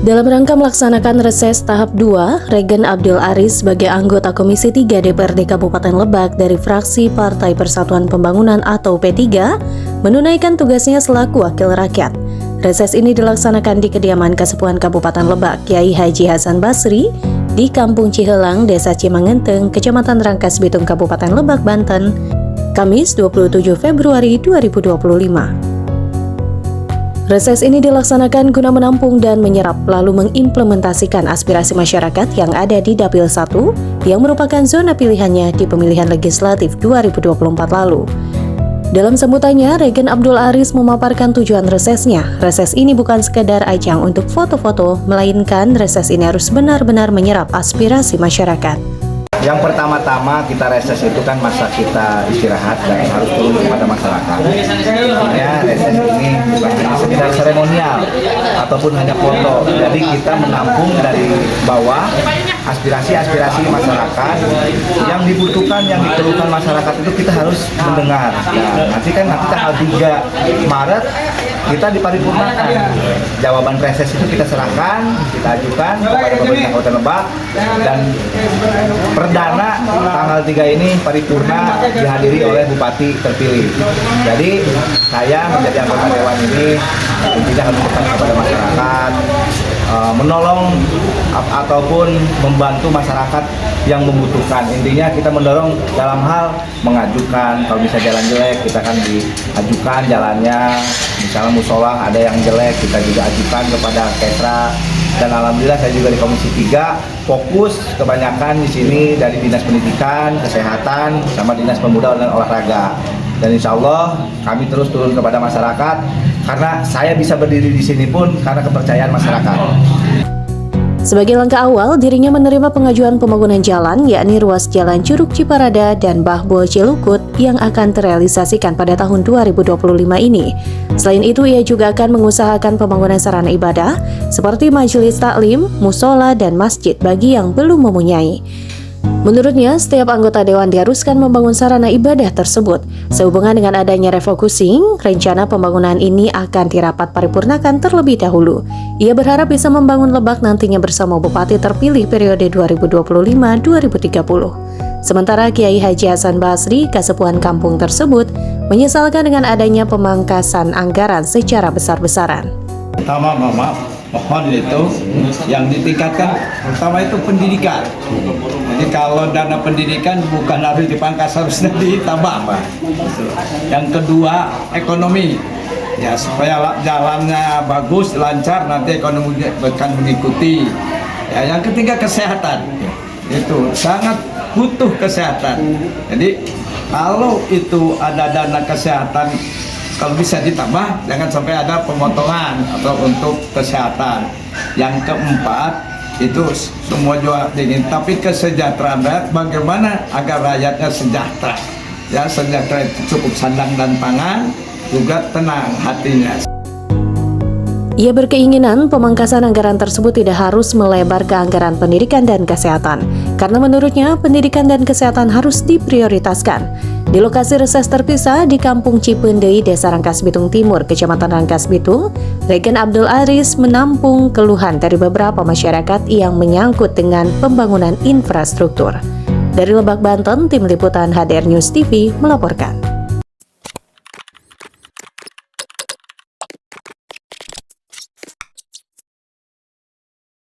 Dalam rangka melaksanakan reses tahap 2, Regen Abdul Aris sebagai anggota Komisi 3 DPRD Kabupaten Lebak dari fraksi Partai Persatuan Pembangunan atau P3 menunaikan tugasnya selaku wakil rakyat. Reses ini dilaksanakan di kediaman Kasepuhan Kabupaten Lebak, Kiai Haji Hasan Basri, di Kampung Cihelang, Desa Cimangenteng, Kecamatan Rangkas Bitung, Kabupaten Lebak, Banten, Kamis 27 Februari 2025. Reses ini dilaksanakan guna menampung dan menyerap lalu mengimplementasikan aspirasi masyarakat yang ada di Dapil 1 yang merupakan zona pilihannya di pemilihan legislatif 2024 lalu. Dalam sambutannya, Regen Abdul Aris memaparkan tujuan resesnya. Reses ini bukan sekedar ajang untuk foto-foto, melainkan reses ini harus benar-benar menyerap aspirasi masyarakat. Yang pertama-tama kita reses itu kan masa kita istirahat dan harus turun kepada masyarakat. Sebenarnya reses ini bukan hanya sekedar seremonial ataupun hanya foto. Jadi kita menampung dari bawah aspirasi-aspirasi masyarakat yang dibutuhkan, yang dikeluhkan masyarakat itu kita harus mendengar. Nah, nanti tanggal 3 Maret kita diparipurnakan. Jawaban reses itu kita serahkan, kita ajukan kepada pemerintah Kota Lebak, dan perdana tanggal 3 ini paripurna dihadiri oleh Bupati terpilih. Jadi saya menjadi anggota dewan ini intinya harus dekat kepada masyarakat, menolong ataupun membantu masyarakat yang membutuhkan. Intinya kita mendorong dalam hal mengajukan, kalau bisa jalan jelek kita kan diajukan jalannya, misalnya musola ada yang jelek kita juga ajukan kepada Kesra. Dan alhamdulillah saya juga di Komisi 3 fokus kebanyakan di sini dari Dinas Pendidikan, Kesehatan, sama Dinas Pemuda dan Olahraga. Dan insya Allah kami terus turun kepada masyarakat, karena saya bisa berdiri di sini pun karena kepercayaan masyarakat. Sebagai langkah awal, dirinya menerima pengajuan pembangunan jalan, yakni ruas Jalan Curug Ciparada dan Bahbol Cilukut yang akan terrealisasikan pada tahun 2025 ini. Selain itu, ia juga akan mengusahakan pembangunan sarana ibadah seperti majelis taklim, musola, dan masjid bagi yang belum mempunyai. Menurutnya, setiap anggota dewan diharuskan membangun sarana ibadah tersebut. Sehubungan dengan adanya refocusing, rencana pembangunan ini akan dirapat paripurnakan terlebih dahulu. Ia berharap bisa membangun Lebak nantinya bersama Bupati terpilih periode 2025-2030. Sementara Kiai Haji Hasan Basri, Kasepuhan kampung tersebut, menyesalkan dengan adanya pemangkasan anggaran secara besar-besaran. Pertama, mohon itu yang ditingkatkan, pertama itu pendidikan. Jadi kalau dana pendidikan bukan harus dipangkas, harusnya ditambah. Yang kedua, ekonomi. Ya, supaya jalannya bagus, lancar, nanti ekonomi akan mengikuti. Ya, yang ketiga, kesehatan. Itu sangat butuh kesehatan. Jadi kalau itu ada dana kesehatan, kalau bisa ditambah, jangan sampai ada pemotongan atau untuk kesehatan. Yang keempat, itu semua juga ingin, tapi kesejahteraan rakyat, bagaimana agar rakyatnya sejahtera. Ya, sejahtera itu cukup sandang dan pangan, juga tenang hatinya. Ia berkeinginan pemangkasan anggaran tersebut tidak harus melebar ke anggaran pendidikan dan kesehatan, karena menurutnya pendidikan dan kesehatan harus diprioritaskan. Di lokasi reses terpisah di Kampung Cipendei, Desa Rangkas Bitung Timur, Kecamatan Rangkas Bitung, Regen Abdul Aris menampung keluhan dari beberapa masyarakat yang menyangkut dengan pembangunan infrastruktur. Dari Lebak, Banten, Tim Liputan HDR News TV melaporkan.